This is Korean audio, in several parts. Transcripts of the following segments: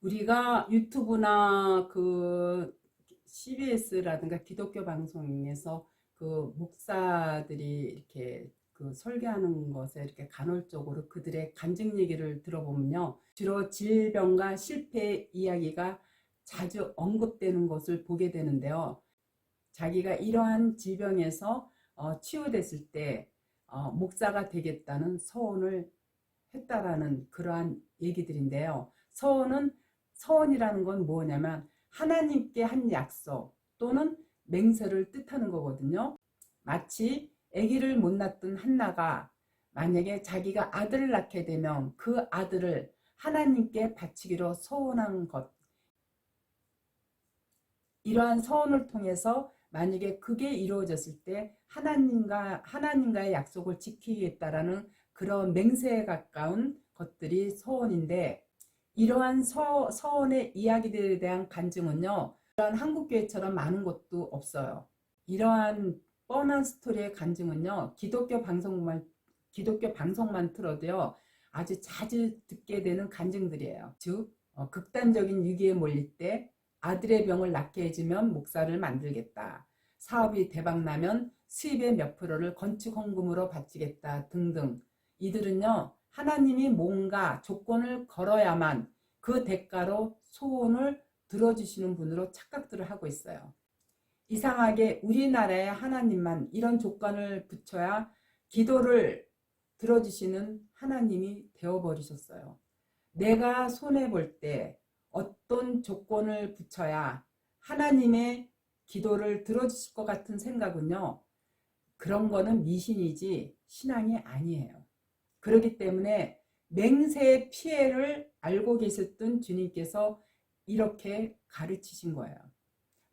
우리가 유튜브나 그 CBS라든가 기독교 방송에서 그 목사들이 이렇게 그 설교하는 것에 이렇게 간헐적으로 그들의 간증 얘기를 들어보면요, 주로 질병과 실패 이야기가 자주 언급되는 것을 보게 되는데요. 자기가 이러한 질병에서 치유됐을 때 목사가 되겠다는 서원을 했다라는 그러한 얘기들인데요. 서원이라는 건 뭐냐면 하나님께 한 약속 또는 맹세를 뜻하는 거거든요. 마치 아기를 못 낳던 한나가 만약에 자기가 아들을 낳게 되면 그 아들을 하나님께 바치기로 서원한 것, 이러한 서원을 통해서 만약에 그게 이루어졌을 때 하나님과의 약속을 지키겠다라는 그런 맹세에 가까운 것들이 서원인데, 이러한 서원의 이야기들에 대한 간증은요, 이러한 한국교회처럼 많은 것도 없어요. 이러한 뻔한 스토리의 간증은요, 기독교 방송만 틀어도요, 아주 자주 듣게 되는 간증들이에요. 즉 극단적인 위기에 몰릴 때 아들의 병을 낫게 해주면 목사를 만들겠다, 사업이 대박나면 수입의 몇 프로를 건축 헌금으로 바치겠다 등등. 이들은요, 하나님이 뭔가 조건을 걸어야만 그 대가로 소원을 들어주시는 분으로 착각들을 하고 있어요. 이상하게 우리나라의 하나님만 이런 조건을 붙여야 기도를 들어주시는 하나님이 되어버리셨어요. 내가 손해볼 때 어떤 조건을 붙여야 하나님의 기도를 들어주실 것 같은 생각은요, 그런 거는 미신이지 신앙이 아니에요. 그렇기 때문에 맹세의 피해를 알고 계셨던 주님께서 이렇게 가르치신 거예요.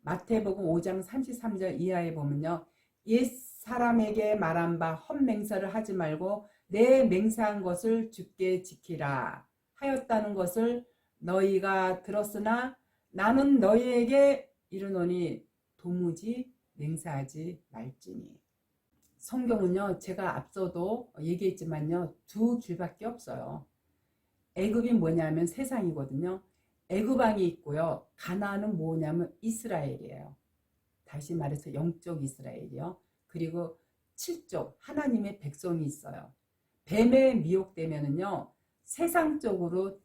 마태복음 5장 33절 이하에 보면요, 옛 사람에게 말한 바 헛맹세를 하지 말고 내 맹세한 것을 주께 지키라 하였다는 것을 너희가 들었으나 나는 너희에게 이르노니 도무지 맹세하지 말지니. 성경은요, 제가 앞서도 얘기했지만요, 두 길밖에 없어요. 애굽이 뭐냐면 세상이거든요. 애굽왕이 있고요, 가나안은 뭐냐면 이스라엘이에요. 다시 말해서 영적 이스라엘이요. 그리고 7족 하나님의 백성이 있어요. 뱀에 미혹되면은요, 세상적으로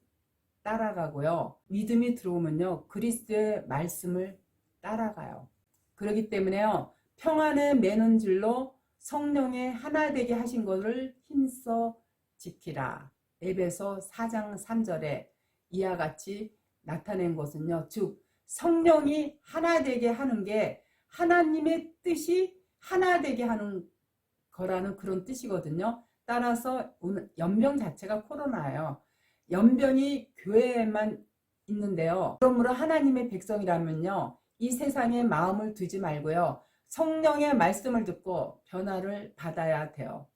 따라가고요, 믿음이 들어오면요, 그리스도의 말씀을 따라가요. 그렇기 때문에요, 평안에 매는 줄로 성령의 하나 되게 하신 것을 힘써 지키라. 에베소 4장 3절에 이와 같이 나타낸 것은요, 즉 성령이 하나 되게 하는 게 하나님의 뜻이 하나 되게 하는 거라는 그런 뜻이거든요. 따라서 오늘 연병 자체가 코로나예요. 연병이 교회에만 있는데요. 그러므로 하나님의 백성이라면요, 이 세상에 마음을 두지 말고요, 성령의 말씀을 듣고 변화를 받아야 돼요.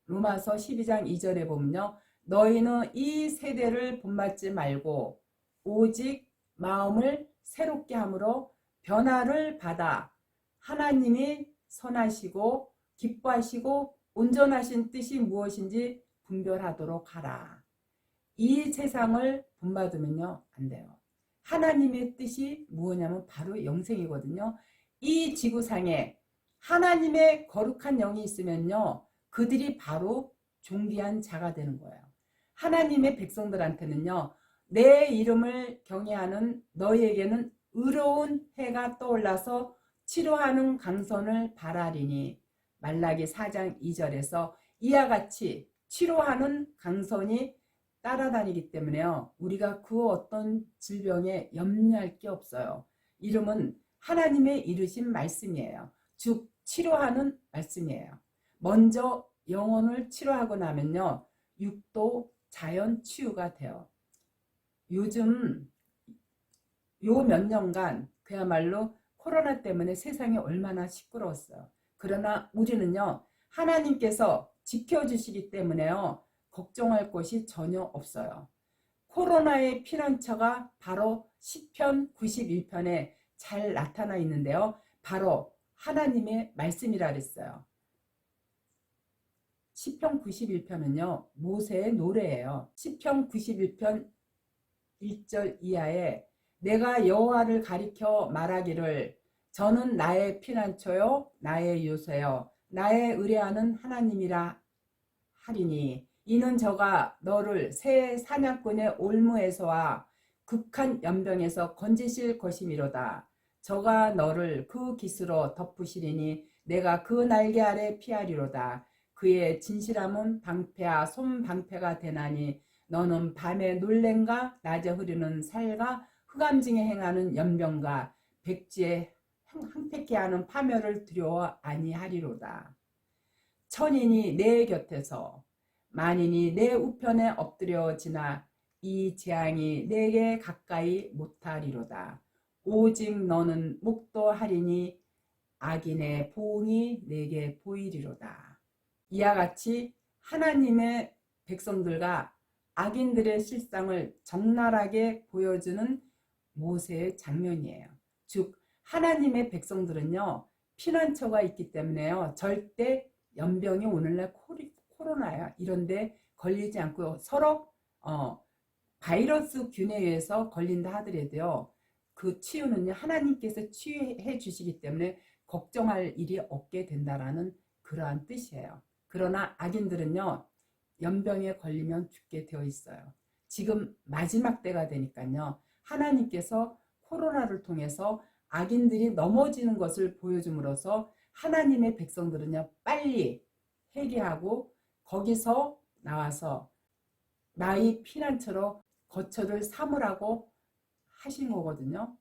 로마서 12장 2절에 보면요, 너희는 이 세대를 본받지 말고 오직 마음을 새롭게 함으로 변화를 받아 하나님이 선하시고 기뻐하시고 온전하신 뜻이 무엇인지 분별하도록 하라. 이 세상을 본받으면요, 안 돼요. 하나님의 뜻이 무엇냐면 바로 영생이거든요. 이 지구상에 하나님의 거룩한 영이 있으면요, 그들이 바로 존귀한 자가 되는 거예요. 하나님의 백성들한테는요, 내 이름을 경외하는 너희에게는 의로운 해가 떠올라서 치료하는 강선을 바라리니, 말라기 4장 2절에서 이와 같이 치료하는 강선이 따라다니기 때문에요, 우리가 그 어떤 질병에 염려할 게 없어요. 이름은 하나님의 이르신 말씀이에요. 즉 치료하는 말씀이에요. 먼저 영혼을 치료하고 나면요, 육도 자연 치유가 돼요. 요즘 요 몇 년간 그야말로 코로나 때문에 세상이 얼마나 시끄러웠어요. 그러나 우리는요, 하나님께서 지켜주시기 때문에요, 걱정할 것이 전혀 없어요. 코로나의 피난처가 바로 시편 91편에 잘 나타나 있는데요. 바로 하나님의 말씀이라 그랬어요. 시편 91편은요. 모세의 노래예요. 시편 91편 1절 이하에 내가 여호와를 가리켜 말하기를 저는 나의 피난처요 나의 요새요 나의 의뢰하는 하나님이라 하리니 이는 저가 너를 새 사냥꾼의 올무에서와 극한 연병에서 건지실 것이미로다. 저가 너를 그 깃으로 덮으시리니 내가 그 날개 아래 피하리로다. 그의 진실함은 방패와 손방패가 되나니 너는 밤에 놀랜과 낮에 흐르는 살과 흑암중에 행하는 연병과 백지에 항패케 하는 파멸을 두려워 아니하리로다. 천인이 내 곁에서 만인이 내 우편에 엎드려 지나 이 재앙이 내게 가까이 못하리로다. 오직 너는 목도하리니 악인의 보응이 내게 보이리로다. 이와 같이 하나님의 백성들과 악인들의 실상을 적나라하게 보여주는 모세의 장면이에요. 즉 하나님의 백성들은요 피난처가 있기 때문에요 절대 연병이 오늘날 코로나야 이런데 걸리지 않고 서로 바이러스 균에 의해서 걸린다 하더라도요 그 치유는요 하나님께서 치유해 주시기 때문에 걱정할 일이 없게 된다라는 그러한 뜻이에요. 그러나 악인들은요 연병에 걸리면 죽게 되어 있어요. 지금 마지막 때가 되니까요 하나님께서 코로나를 통해서 악인들이 넘어지는 것을 보여줌으로써 하나님의 백성들은요 빨리 회개하고 거기서 나와서 나의 피난처로 거처를 삼으라고 하신 거거든요.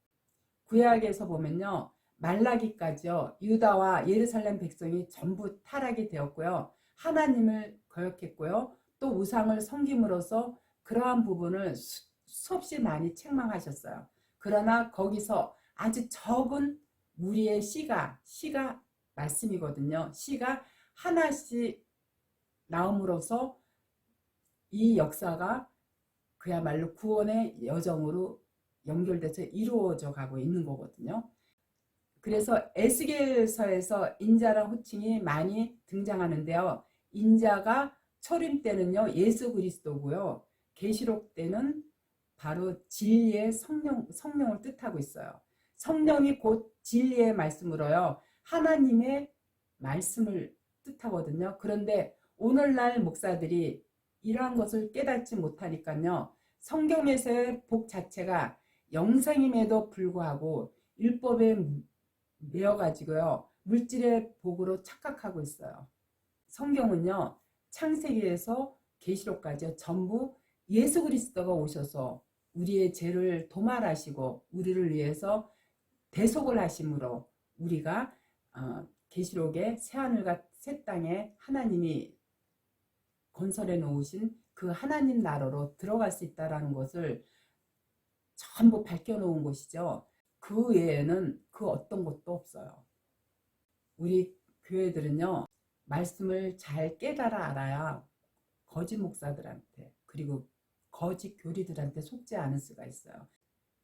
구약에서 보면요 말라기까지요 유다와 예루살렘 백성이 전부 타락이 되었고요 하나님을 거역했고요 또 우상을 섬김으로써 그러한 부분을 수없이 많이 책망하셨어요. 그러나 거기서 아주 적은 무리의 씨가 말씀이거든요. 씨가 하나씩 나옴으로써 이 역사가 그야말로 구원의 여정으로 연결돼서 이루어져 가고 있는 거거든요. 그래서 에스겔서에서 인자란 호칭이 많이 등장하는데요. 인자가 초림 때는요 예수 그리스도고요. 계시록 때는 바로 진리의 성령을 뜻하고 있어요. 성령이 곧 진리의 말씀으로요. 하나님의 말씀을 뜻하거든요. 그런데 오늘날 목사들이 이러한 것을 깨닫지 못하니까요. 성경에서의 복 자체가 영생임에도 불구하고 율법에 매여가지고요. 물질의 복으로 착각하고 있어요. 성경은요. 창세기에서 계시록까지 전부 예수 그리스도가 오셔서 우리의 죄를 도말하시고 우리를 위해서 대속을 하심으로 우리가 계시록의 새하늘과 새 땅에 하나님이 건설해 놓으신 그 하나님 나라로 들어갈 수 있다는 것을 전부 밝혀놓은 것이죠. 그 외에는 그 어떤 것도 없어요. 우리 교회들은요. 말씀을 잘 깨달아 알아야 거짓 목사들한테 그리고 거짓 교리들한테 속지 않을 수가 있어요.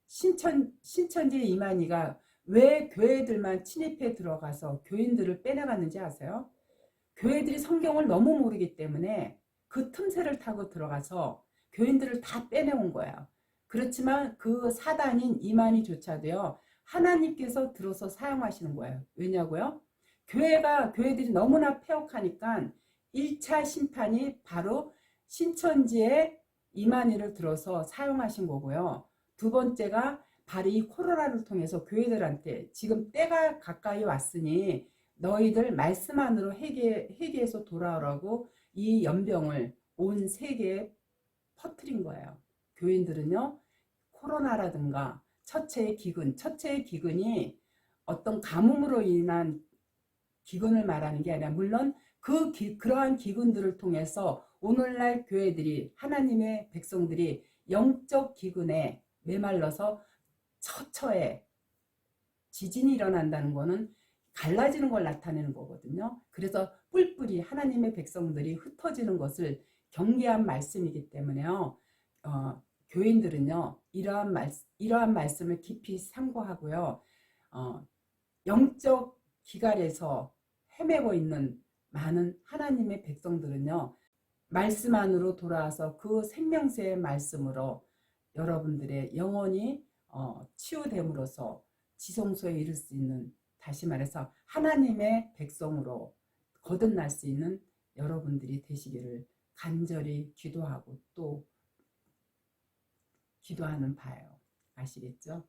신천지 이만희가 왜 교회들만 침입해 들어가서 교인들을 빼내갔는지 아세요? 교회들이 성경을 너무 모르기 때문에 그 틈새를 타고 들어가서 교인들을 다 빼내온 거예요. 그렇지만 그 사단인 이만희조차도요. 하나님께서 들어서 사용하시는 거예요. 왜냐고요? 교회들이 너무나 폐역하니까 1차 심판이 바로 신천지의 이만희를 들어서 사용하신 거고요. 두 번째가 바로 이 코로나를 통해서 교회들한테 지금 때가 가까이 왔으니 너희들 말씀 안으로 회개해서 돌아오라고 이 연병을 온 세계에 퍼뜨린 거예요. 교인들은요. 코로나라든가 첫째의 기근이 어떤 가뭄으로 인한 기근을 말하는 게 아니라 물론 그러한 기근들을 통해서 오늘날 교회들이 하나님의 백성들이 영적 기근에 메말라서 처처에 지진이 일어난다는 것은 갈라지는 걸 나타내는 거거든요. 그래서 뿔뿔이 하나님의 백성들이 흩어지는 것을 경계한 말씀이기 때문에요. 교인들은요, 이러한 말씀을 깊이 상고하고요, 영적 기갈에서 헤매고 있는 많은 하나님의 백성들은요, 말씀 안으로 돌아와서 그 생명새의 말씀으로 여러분들의 영혼이 치유됨으로써 지성소에 이를 수 있는, 다시 말해서 하나님의 백성으로 거듭날 수 있는 여러분들이 되시기를 간절히 기도하고 또 기도하는 바예요. 아시겠죠?